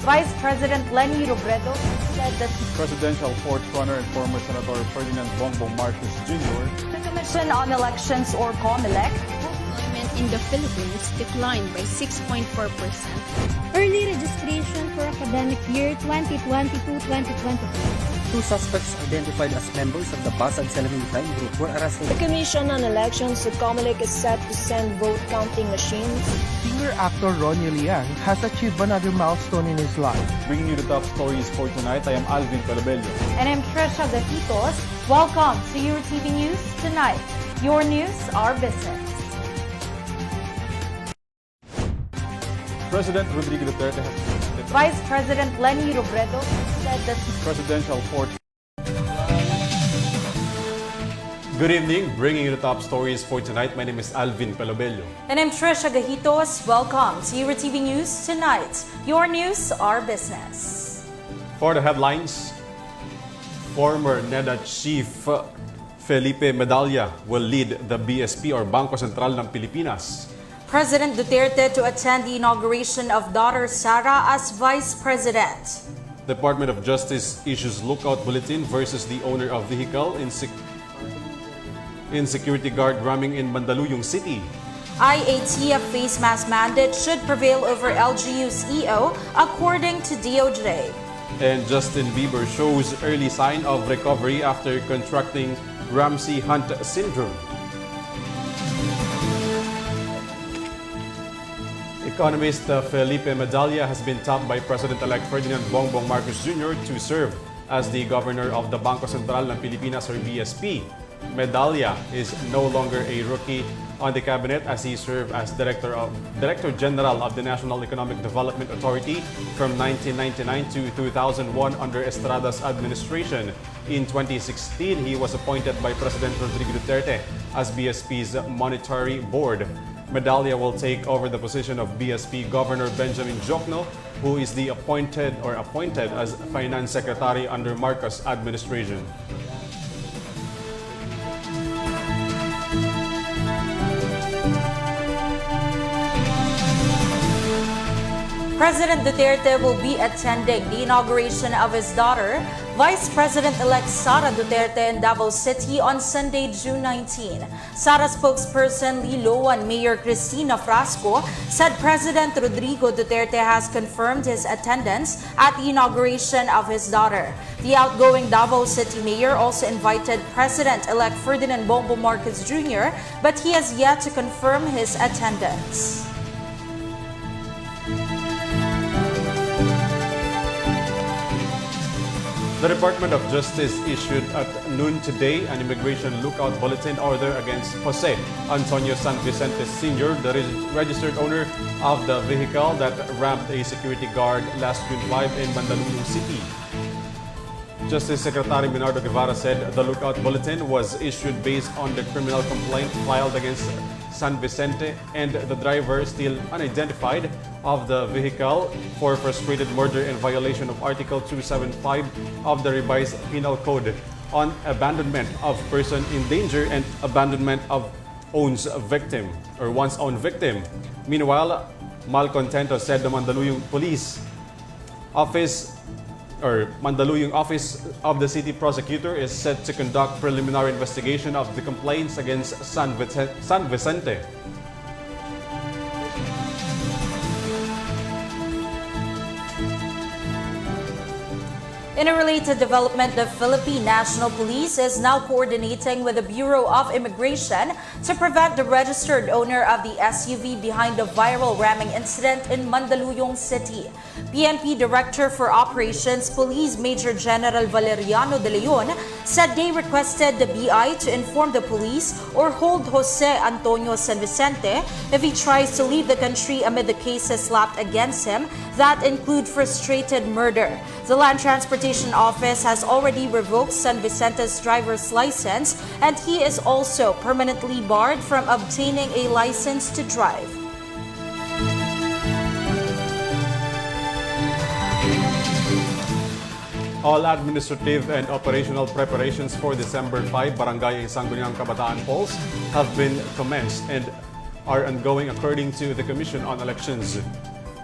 Vice President Leni Robredo said that Presidential fourth runner and former Senator Ferdinand Bongbong Marcos Jr. the Commission on Elections or COMELEC Employment in the Philippines declined by 6.4%. Early registration for academic year 2022-2023. Two suspects identified as members of the Basag Salamintan group were arrested. The Commission on Elections at COMELEC is set to send vote counting machines. Singer actor Ronnie Liang has achieved another milestone in his life. Bringing you the top stories for tonight, I am Alvin Pelobello. and I'm Tricia Gajitos. Welcome to Eurotv News Tonight. Your news, our business. President Rodrigo Duterte has Vice President Leni Robredo said that presidential fourth. Good evening, bringing you the top stories for tonight. My name is Alvin Pelobello. And I'm Tricia Gajitos. Welcome to Eurotv News Tonight. Your news, our business. For the headlines, former NEDA Chief Felipe Medalla will lead the BSP or Bangko Sentral ng Pilipinas. President Duterte to attend the inauguration of daughter Sara as Vice President. Department of Justice issues lookout bulletin versus the owner of vehicle in security guard ramming in Mandaluyong City. IATF face mask mandate should prevail over LGU's EO according to DOJ. And Justin Bieber shows early sign of recovery after contracting Ramsay-Hunt syndrome. Economist Felipe Medalla has been tapped by President-elect Ferdinand Bongbong Marcos Jr. to serve as the governor of the Bangko Sentral ng Pilipinas or BSP. Medalla is no longer a rookie on the cabinet as he served as Director General of the National Economic Development Authority from 1999 to 2001 under Estrada's administration. In 2016, he was appointed by President Rodrigo Duterte as BSP's monetary board. Medalla will take over the position of BSP Governor Benjamin Jokno, who is the appointed as Finance Secretary under Marcos administration. President Duterte will be attending the inauguration of his daughter, Vice President-elect Sara Duterte in Davao City on Sunday, June 19. Sara spokesperson Liloan Mayor Cristina Frasco said President Rodrigo Duterte has confirmed his attendance at the inauguration of his daughter. The outgoing Davao City Mayor also invited President-elect Ferdinand Bongbong Marcos Jr., but he has yet to confirm his attendance. The Department of Justice issued at noon today an immigration lookout bulletin order against Jose Antonio San Vicente Sr., the registered owner of the vehicle that rammed a security guard last June 5 in Mandaluyong City. Justice Secretary Bernardo Guevara said the lookout bulletin was issued based on the criminal complaint filed against San Vicente and the driver, still unidentified, of the vehicle for frustrated murder in violation of Article 275 of the revised Penal Code on abandonment of person in danger and abandonment of one's victim or one's own victim. Meanwhile, Malcontento said the Mandaluyong Mandaluyong Office of the City Prosecutor is set to conduct preliminary investigation of the complaints against San Vicente. In a related development, the Philippine National Police is now coordinating with the Bureau of Immigration to prevent the registered owner of the SUV behind the viral ramming incident in Mandaluyong City. PNP Director for Operations Police Major General Valeriano De Leon said they requested the BI to inform the police or hold Jose Antonio San Vicente if he tries to leave the country amid the cases slapped against him that include frustrated murder. The Land Transportation Office has already revoked San Vicente's driver's license, and he is also permanently barred from obtaining a license to drive. All administrative and operational preparations for December 5 Barangay Sangguniang Kabataan polls have been commenced and are ongoing according to the Commission on Elections.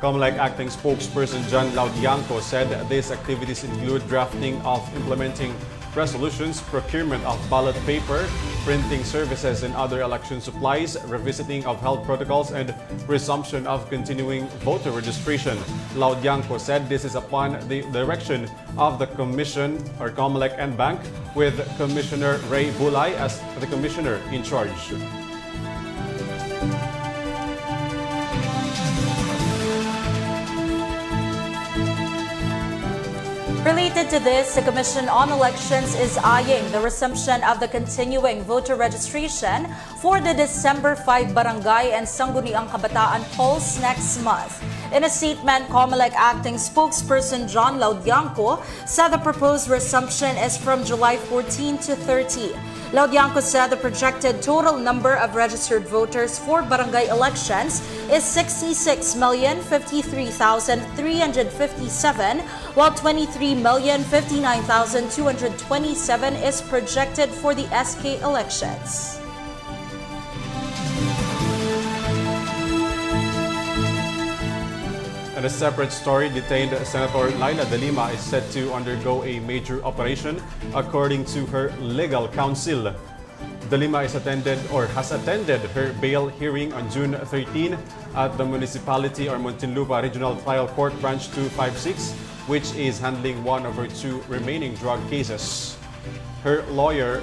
COMELEC acting spokesperson John Laudianco said these activities include drafting of implementing resolutions, procurement of ballot paper, printing services and other election supplies, revisiting of health protocols, and resumption of continuing voter registration. Laudianco said this is upon the direction of the Commission or COMELEC and Bank, with Commissioner Ray Bulay as the commissioner in charge. Related to this, the Commission on Elections is eyeing the resumption of the continuing voter registration for the December 5 Barangay and Sangguniang Kabataan polls next month. In a statement, COMELEC acting spokesperson John Laudianco said the proposed resumption is from July 14 to 30. Laudianco said the projected total number of registered voters for barangay elections is 66,053,357, while 23,059,227 is projected for the SK elections. In a separate story, detained Senator Laila De Lima is set to undergo a major operation, according to her legal counsel. De Lima has attended her bail hearing on June 13 at the municipality or Muntinlupa Regional Trial Court Branch 256, which is handling one of her two remaining drug cases. Her lawyer,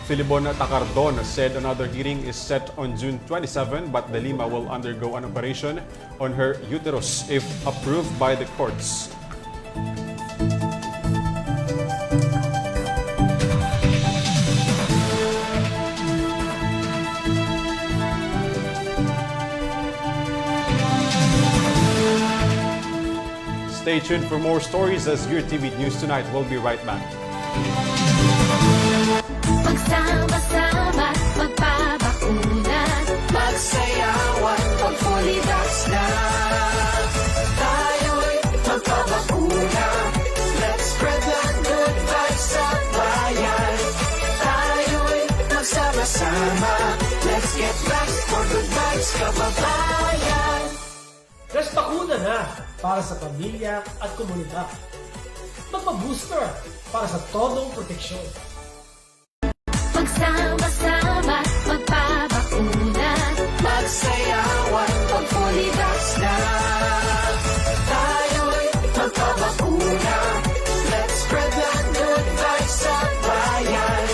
Filibon Tacardon, said another hearing is set on June 27, but De Lima will undergo an operation on her uterus if approved by the courts. Stay tuned for more stories as Eurotv News Tonight will be right back. Magsama-sama, magpapakuna, magsayawan, magpulitas na. Tayo'y magpapakuna. Let's spread the good vibes sa bayan. Tayo'y magsama-sama. Let's get back for good vibes, kababayan. Let's bakuna na para sa pamilya at komunidad. Magpa-booster para sa todong proteksyon. Magsama-sama, magpapakuna, magsayawan, magpulitas na. Tayo'y magpapakuna. Let's spread the good vibes sa bayan.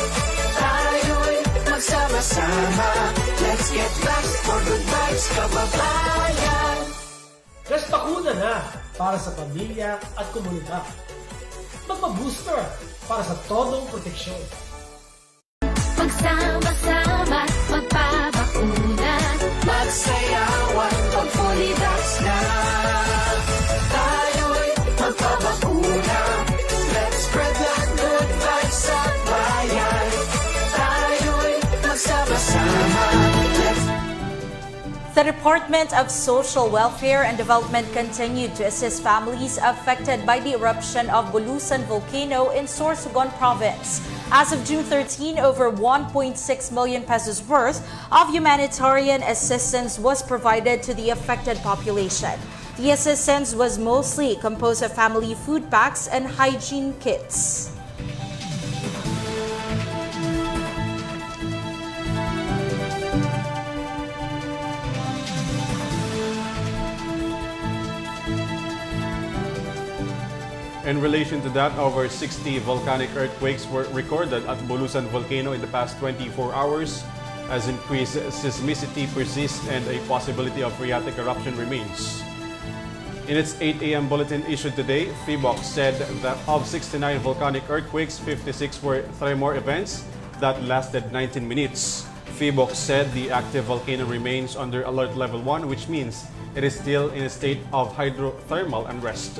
Tayo'y magsama-sama. Let's get back for good vibes, kababayan. Let's bakuna na para sa pamilya at komunidad. Magpa-booster para sa todong proteksyon. Magsama-sama, magpapakuna, magsayawan, magpulitas na. Tayo'y magpapakuna. Let's spread the good vibes sa bayan. Tayo'y magsama-sama. The Department of Social Welfare and Development continued to assist families affected by the eruption of Bulusan volcano in Sorsogon Province. As of June 13, over 1.6 million pesos worth of humanitarian assistance was provided to the affected population. The assistance was mostly composed of family food packs and hygiene kits. In relation to that, over 60 volcanic earthquakes were recorded at Bulusan volcano in the past 24 hours, as increased seismicity persists and a possibility of phreatic eruption remains. In its 8 a.m. bulletin issued today, PHIVOLCS said that of 69 volcanic earthquakes, 56 were tremor events that lasted 19 minutes. PHIVOLCS said the active volcano remains under alert level 1, which means it is still in a state of hydrothermal unrest.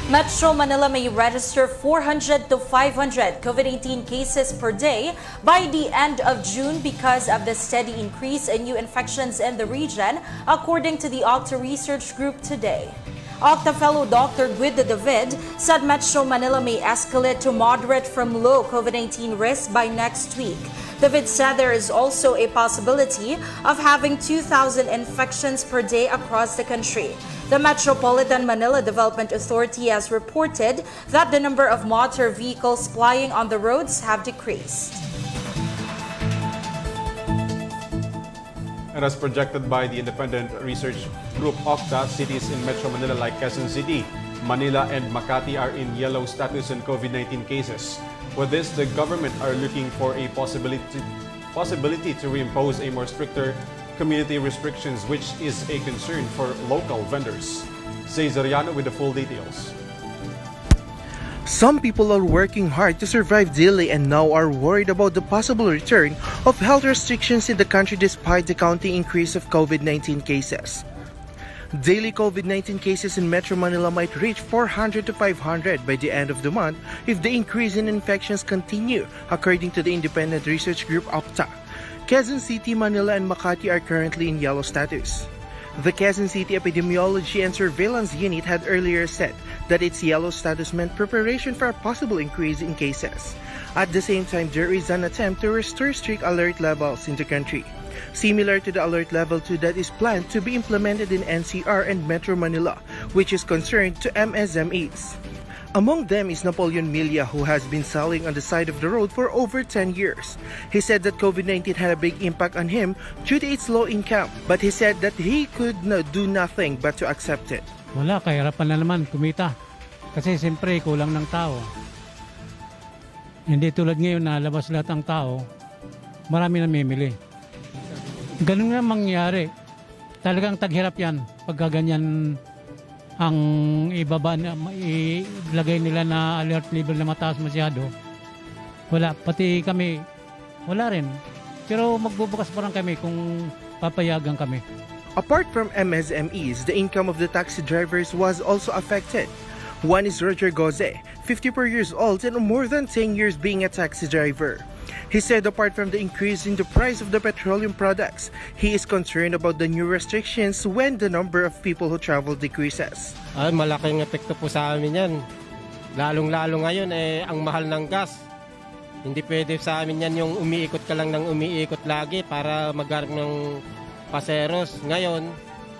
Metro Manila may register 400 to 500 COVID-19 cases per day by the end of June because of the steady increase in new infections in the region, according to the Octa Research Group today. Octa fellow Dr. Guido David said Metro Manila may escalate to moderate from low COVID-19 risk by next week. David said there is also a possibility of having 2,000 infections per day across the country. The Metropolitan Manila Development Authority has reported that the number of motor vehicles plying on the roads have decreased. And as projected by the independent research group Octa, cities in Metro Manila like Quezon City, Manila, and Makati are in yellow status in COVID-19 cases. With this, the government are looking for a possibility to reimpose a more stricter community restrictions, which is a concern for local vendors. Cesariano with the full details. Some people are working hard to survive daily and now are worried about the possible return of health restrictions in the country despite the counting increase of COVID-19 cases. Daily COVID-19 cases in Metro Manila might reach 400 to 500 by the end of the month if the increase in infections continue, according to the independent research group Opta. Quezon City, Manila, and Makati are currently in yellow status. The Quezon City Epidemiology and Surveillance Unit had earlier said that its yellow status meant preparation for a possible increase in cases. At the same time, there is an attempt to restore strict alert levels in the country, similar to the alert level 2 that is planned to be implemented in NCR and Metro Manila, which is concerned to MSMEs. Among them is Napoleon Milia, who has been selling on the side of the road for over 10 years. He said that COVID-19 had a big impact on him due to its low income, but he said that he could do nothing but to accept it. Wala, kahirapan na naman kumita. Kasi siyempre kulang ng tao. Hindi tulad ngayon na labas lahat ang tao, marami na mimili. Ganun na mangyari. Talagang taghirap yan pagka ganyan ang ibaba na ilagay nila na alert level na mataas masyado. Wala, pati kami, wala rin. Pero magbubukas pa rin kami kung papayagan kami. Apart from MSMEs, the income of the taxi drivers was also affected. One is Roger Goze, 54 years old and more than 10 years being a taxi driver. He said apart from the increase in the price of the petroleum products, he is concerned about the new restrictions when the number of people who travel decreases. Malaking epekto po sa amin yan. Lalong-lalo ngayon, ang mahal ng gas. Hindi pwede sa amin yan yung umiikot ka lang ng umiikot lagi para maghanap ng paseros. Ngayon,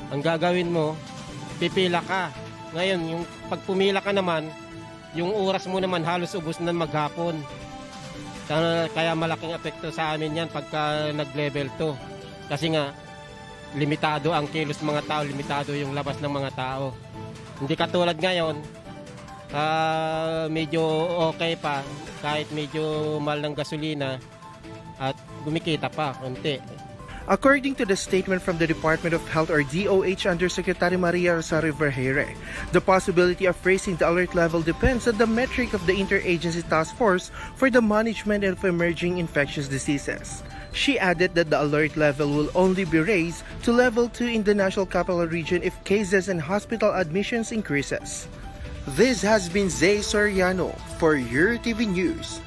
ang gagawin mo, pipila ka. Ngayon, yung pag pumila ka naman, yung oras mo naman halos ubos na maghapon. Kaya malaking epekto sa amin yan pagka nag-level 2. Kasi nga, limitado ang kilos ng mga tao, limitado yung labas ng mga tao. Hindi katulad ngayon, medyo okay pa, kahit medyo mahal ng gasolina at gumikita pa konti. According to the statement from the Department of Health or DOH Undersecretary Maria Rosario Vergeire, the possibility of raising the alert level depends on the metric of the Interagency Task Force for the Management of Emerging Infectious Diseases. She added that the alert level will only be raised to level 2 in the National Capital Region if cases and hospital admissions increases. This has been Zay Soriano for Eurotv News.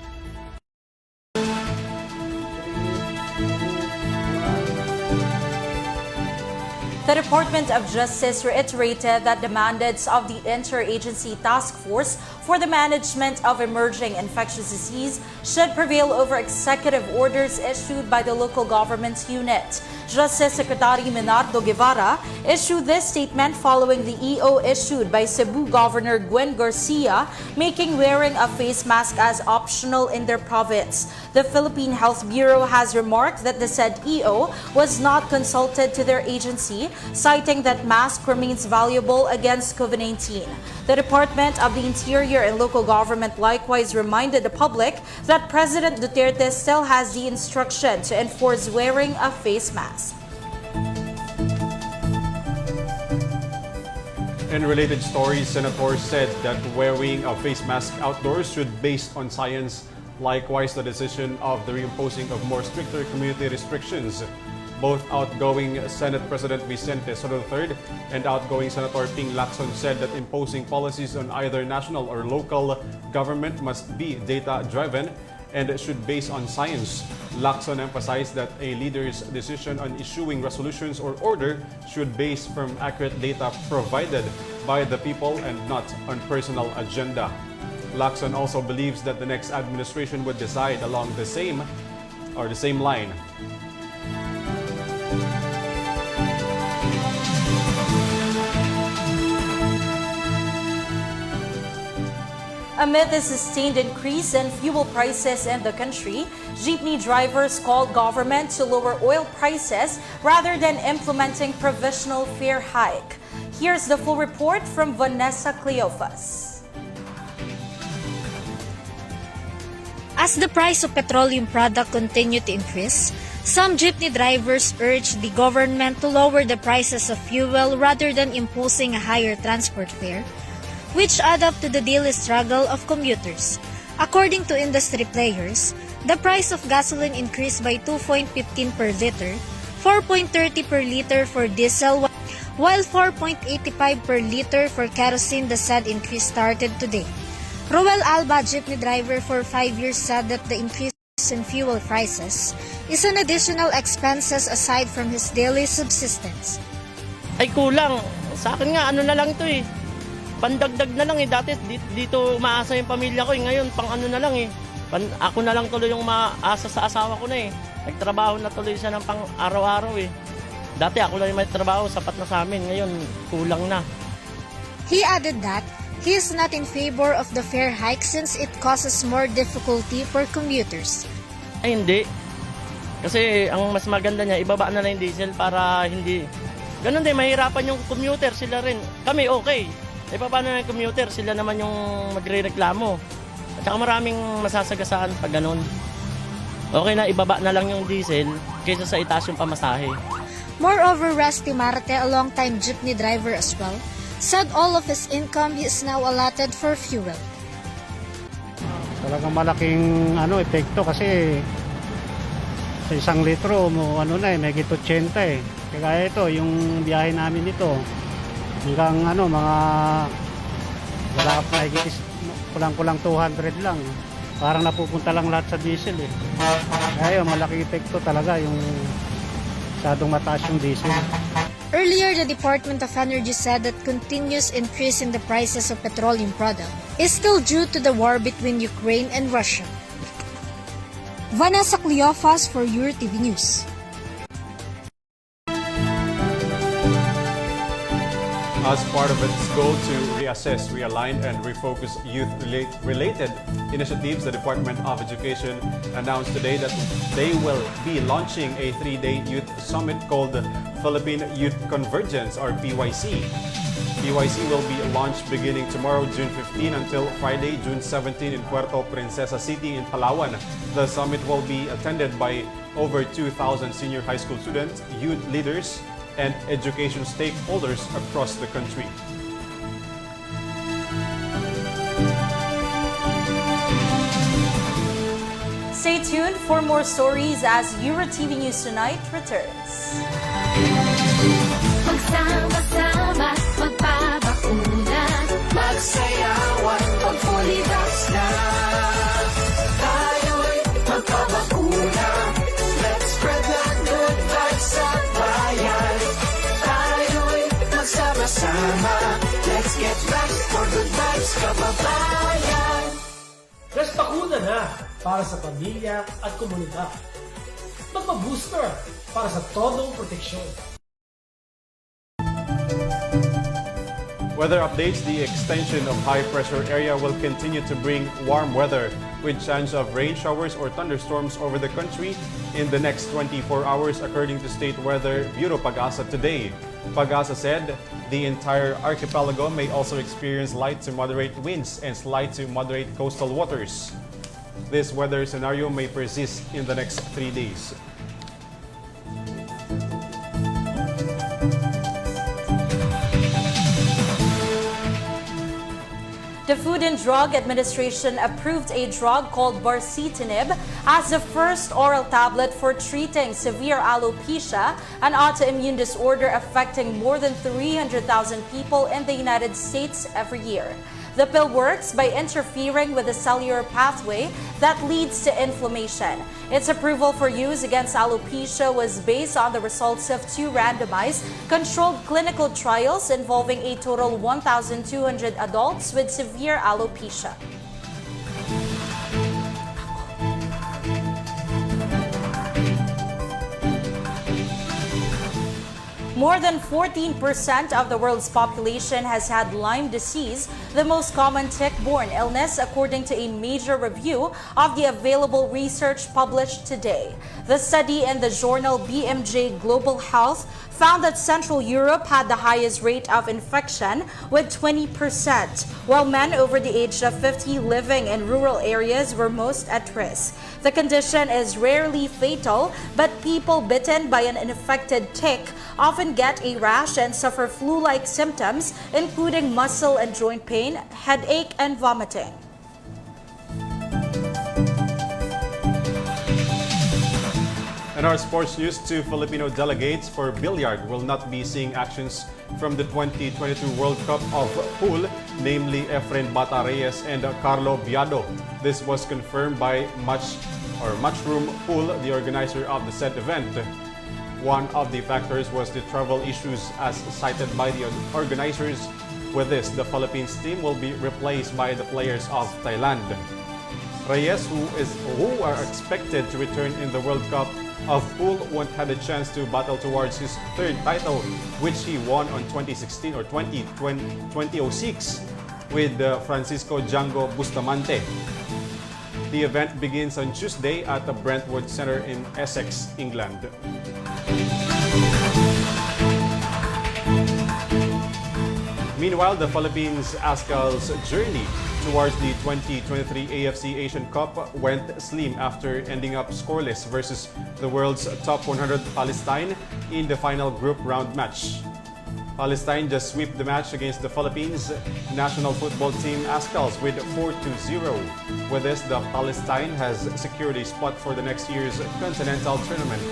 The Department of Justice reiterated that the mandates of the Interagency Task Force for the Management of Emerging Infectious Disease should prevail over executive orders issued by the local government unit. Justice Secretary Menardo Guevara issued this statement following the EO issued by Cebu Governor Gwen Garcia making wearing a face mask as optional in their province. The Philippine Health Bureau has remarked that the said EO was not consulted to their agency, citing that mask remains valuable against COVID-19. The Department of the Interior and local government likewise reminded the public that President Duterte still has the instruction to enforce wearing a face mask. In related stories, senators said that wearing a face mask outdoors should be based on science. Likewise, the decision of the reimposing of more stricter community restrictions. Both outgoing Senate President Vicente Soto III and outgoing Senator Ping Lacson said that imposing policies on either national or local government must be data-driven and should be based on science. Lacson emphasized that a leader's decision on issuing resolutions or order should be based from accurate data provided by the people and not on personal agenda. Lacson also believes that the next administration would decide along the same or the same line. Amid the sustained increase in fuel prices in the country, jeepney drivers called government to lower oil prices rather than implementing provisional fare hike. Here's the full report from Vanessa Cleofas. As the price of petroleum product continued to increase, some jeepney drivers urged the government to lower the prices of fuel rather than imposing a higher transport fare, which add up to the daily struggle of commuters. According to industry players, the price of gasoline increased by 2.15 per liter, 4.30 per liter for diesel, while 4.85 per liter for kerosene. The said increase started today. Roel Alba, jeepney driver for 5 years, said that the increase in fuel prices is an additional expenses aside from his daily subsistence. Ay kulang. Sa akin nga, ano na lang ito eh. Pandagdag na lang eh. Dati dito umaasa yung pamilya ko eh. Ngayon, pang ano na lang eh. Ako na lang tuloy yung maasa sa asawa ko na eh. Nagtrabaho na tuloy siya ng pang araw-araw eh. Dati ako lang yung may trabaho, sapat na sa amin. Ngayon, kulang na. He added that he is not in favor of the fare hike since it causes more difficulty for commuters. Ay hindi. Kasi ang mas maganda niya, ibaba na lang yung diesel para hindi... Ganun din, mahirapan yung commuter, sila rin. Kami okay. Eh paano na yung commuter, sila naman yung magre-reklamo. At saka maraming masasagasaan pag ganun. Okay na, ibaba na lang yung diesel kaysa sa itaas yung pamasahe. Moreover, Rusty Marte, a long-time jeepney driver as well, said all of his income is now allotted for fuel. Talagang malaking epekto kasi sa 1 litro mo may higit 80 eh. Kaya ito, yung biyahe namin dito hanggang mga wala pa higit kulang 200 lang. Parang napupunta lang lahat sa diesel eh. Kaya malaking epekto talaga yung masyadong mataas yung diesel. Earlier, the Department of Energy said that continuous increase in the prices of petroleum product is still due to the war between Ukraine and Russia. Vanessa Cleofas for Eurotv News. As part of its goal to reassess, realign, and refocus youth-related initiatives, the Department of Education announced today that they will be launching a 3-day youth summit called Philippine Youth Convergence, or PYC. PYC will be launched beginning tomorrow, June 15, until Friday, June 17 in Puerto Princesa City in Palawan. The summit will be attended by over 2,000 senior high school students, youth leaders, and education stakeholders across the country. Stay tuned for more stories as Eurotv News Tonight returns. Magsama-sama, magpapakuna, magsayawan, mag-fully vax na. Tayo'y magpapakuna. Let's spread that good vibes sa bayan. Tayo'y magsama-sama. Let's get vaxxed for good vibes, kababayan. Let's bakuna na para sa pamilya at komunidad. Magpa-booster para sa todong proteksyon. Weather updates: the extension of high-pressure area will continue to bring warm weather with chance of rain showers or thunderstorms over the country in the next 24 hours, according to State Weather Bureau Pag-asa today. Pag-asa said the entire archipelago may also experience light to moderate winds and slight to moderate coastal waters. This weather scenario may persist in the next 3 days. The Food and Drug Administration approved a drug called baricitinib as the first oral tablet for treating severe alopecia, an autoimmune disorder affecting more than 300,000 people in the United States every year. The pill works by interfering with the cellular pathway that leads to inflammation. Its approval for use against alopecia was based on the results of 2 randomized, controlled clinical trials involving a total 1,200 adults with severe alopecia. More than 14% of the world's population has had Lyme disease, the most common tick-borne illness, according to a major review of the available research published today. The study in the journal BMJ Global Health found that Central Europe had the highest rate of infection with 20%, while men over the age of 50 living in rural areas were most at risk. The condition is rarely fatal, but people bitten by an infected tick often get a rash and suffer flu-like symptoms, including muscle and joint pain, headache, and vomiting. In our sports news, two Filipino delegates for billiard will not be seeing actions from the 2022 World Cup of Pool, namely Efren Bata Reyes and Carlo Biado. This was confirmed by Matchroom Pool, the organizer of the said event. One of the factors was the travel issues as cited by the organizers. With this, the Philippines team will be replaced by the players of Thailand. Reyes, who are expected to return in the World Cup of Pool, won't had a chance to battle towards his third title, which he won on 2016 or 2006 with Francisco Django Bustamante. The event begins on Tuesday at the Brentwood Center in Essex, England. Meanwhile, the Philippines Ascal's journey towards the 2023 AFC Asian Cup went slim after ending up scoreless versus the world's top 100 Palestine in the final group round match. Palestine just swept the match against the Philippines national football team Ascals with 4-0. With this, the Palestine has secured a spot for the next year's continental tournament.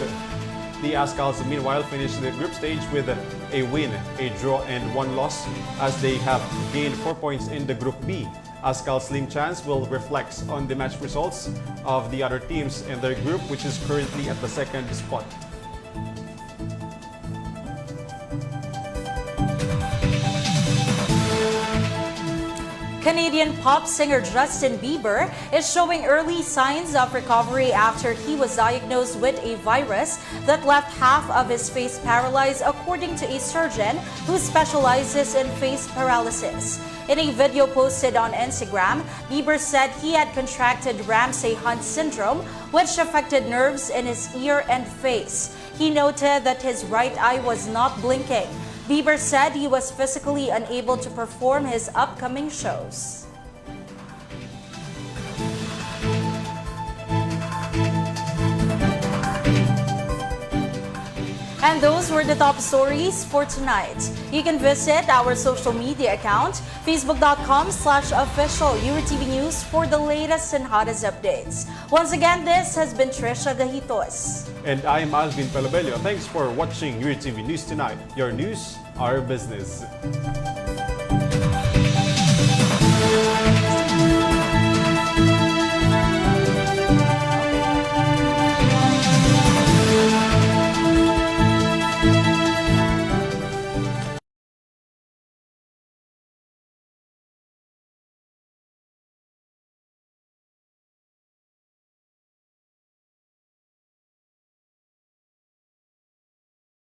The Ascals, meanwhile, finished the group stage with a win, a draw, and one loss, as they have gained 4 points in the Group B. Ascal's slim chance will reflect on the match results of the other teams in their group, which is currently at the second spot. Canadian pop singer Justin Bieber is showing early signs of recovery after he was diagnosed with a virus that left half of his face paralyzed, according to a surgeon who specializes in face paralysis. In a video posted on Instagram, Bieber said he had contracted Ramsay-Hunt syndrome, which affected nerves in his ear and face. He noted that his right eye was not blinking. Bieber said he was physically unable to perform his upcoming shows. And those were the top stories for tonight. You can visit our social media account, facebook.com/official Eurotv News for the latest and hottest updates. Once again, this has been Tricia Gajitos. And I'm Alvin Pelobello. Thanks for watching Eurotv News Tonight. Your news, our business.